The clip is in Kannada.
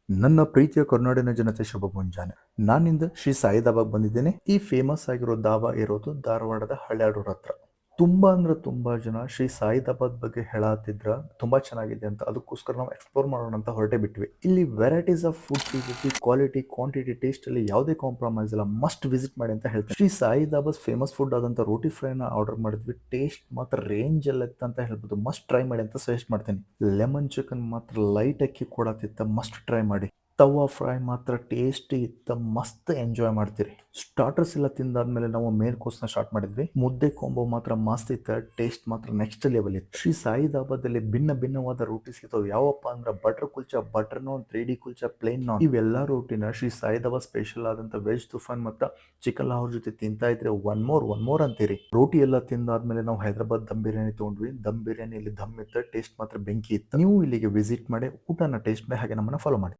ನನ್ನ ಪ್ರೀತಿಯ ಕರ್ನಾಡಿನ ಜನತೆ ಶುಭ ಮುಂಜಾನೆ. ನಾನಿಂದ ಶ್ರೀ ಸಾಯಿ ದಾಬಾಗ್ ಬಂದಿದ್ದೇನೆ. ಈ ಫೇಮಸ್ ಆಗಿರೋ ದಾಬಾ ಇರೋದು ಧಾರವಾಡದ ಹಳ್ಯಾಡೂರ್ ಹತ್ರ. ತುಂಬಾ ಅಂದ್ರೆ ತುಂಬಾ ಜನ ಶ್ರೀ ಸಾಯಿ ದಾಬಾದ್ ಬಗ್ಗೆ ಹೇಳತ್ತಿದ್ರ ತುಂಬಾ ಚೆನ್ನಾಗಿದೆ ಅಂತ. ಅದಕ್ಕೋಸ್ಕರ ನಾವು ಎಕ್ಸ್ಪ್ಲೋರ್ ಮಾಡೋಣ ಅಂತ ಹೊರಟೆ ಬಿಟ್ವಿ. ಇಲ್ಲಿ ವೆರೈಟೀಸ್ ಆಫ್ ಫುಡ್ ಸಿಗುತ್ತೆ. ಕ್ವಾಲಿಟಿ, ಕ್ವಾಂಟಿಟಿ, ಟೇಸ್ಟ್ ಅಲ್ಲಿ ಯಾವುದೇ ಕಾಂಪ್ರಮೈಸ್ ಇಲ್ಲ. ಮಸ್ಟ್ ವಿಸಿಟ್ ಮಾಡಿ ಅಂತ ಹೇಳ್ತೀನಿ. ಶ್ರೀ ಸಾಯಿ ದಾಬಾಸ್ ಫೇಮಸ್ ಫುಡ್ ಆದಂತ ರೋಟಿ ಫ್ರೈನ ಆರ್ಡರ್ ಮಾಡಿದ್ವಿ. ಟೇಸ್ಟ್ ಮಾತ್ರ ರೇಂಜ್ ಎಲ್ಲ ಇತ್ತು ಅಂತ ಹೇಳ್ಬೋದು. ಮಸ್ಟ್ ಟ್ರೈ ಮಾಡಿ ಅಂತ ಸಜೆಸ್ಟ್ ಮಾಡ್ತೀನಿ. ಲೆಮನ್ ಚಿಕನ್ ಮಾತ್ರ ಲೈಟ್ ಅಕ್ಕಿ ಕೊಡತ್ತಿತ್ತ, ಮಸ್ಟ್ ಟ್ರೈ ಮಾಡಿ. ತವಾ ಫ್ರೈ ಮಾತ್ರ ಟೇಸ್ಟಿ ಇತ್ತ, ಮಸ್ತ್ ಎಂಜಾಯ್ ಮಾಡ್ತೀರಿ. ಸ್ಟಾರ್ಟರ್ಸ್ ಎಲ್ಲ ತಿಂದಾದ್ಮೇಲೆ ನಾವು ಮೇನ್ ಕೋರ್ಸ್ನ ಸ್ಟಾರ್ಟ್ ಮಾಡಿದ್ವಿ. ಮುದ್ದೆ ಕಾಂಬೋ ಮಾತ್ರ ಮಸ್ತ್ ಇತ್ತ, ಟೇಸ್ಟ್ ಮಾತ್ರ ನೆಕ್ಸ್ಟ್ ಲೆವೆಲ್ ಇತ್ತು. ಶ್ರೀ ಸಾಯಿ ದಾಬಾದಲ್ಲಿ ಭಿನ್ನ ಭಿನ್ನವಾದ ರೋಟಿ ಸಿಗ್ತಾವೆ. ಯಾವಪ್ಪ ಅಂದ್ರೆ ಬಟರ್ ಕುಲ್ಚಾ, ಬಟರ್ ನಾನ್, 3D ಕುಲ್ಚಾ, ಪ್ಲೇನ್ ನಾನ್. ಇವೆಲ್ಲ ರೋಟಿನ ಶ್ರೀ ಸಾಯಿ ದಾಬಾ ಸ್ಪೆಷಲ್ ಆದಂತ ವೆಜ್ ತುಫಾನ್ ಮತ್ತು ಚಿಕನ್ ಲಾಹೋರ್ ಜೊತೆ ತಿಂತಾ ಇದ್ರೆ ಒನ್ ಮೋರ್ ಅಂತೀರಿ. ರೋಟಿ ಎಲ್ಲ ತಿಂದಾದ್ಮೇಲೆ ನಾವು ಹೈದರಾಬಾದ್ ದಮ್ ಬಿರಿಯಾನಿ ತಗೊಂಡ್ವಿ. ದಮ್ ಬಿರಿಯಾನಿಯಲ್ಲಿ ದಮ್ ಇತ್ತು, ಟೇಸ್ಟ್ ಮಾತ್ರ ಬೆಂಕಿ ಇತ್ತು. ನೀವು ಇಲ್ಲಿಗೆ ವಿಸಿಟ್ ಮಾಡಿ ಊಟನ ಟೇಸ್ಟ್ ಮಾಡಿ ಹಾಗೆ ನಮ್ಮನ್ನ ಫಾಲೋ ಮಾಡಿ.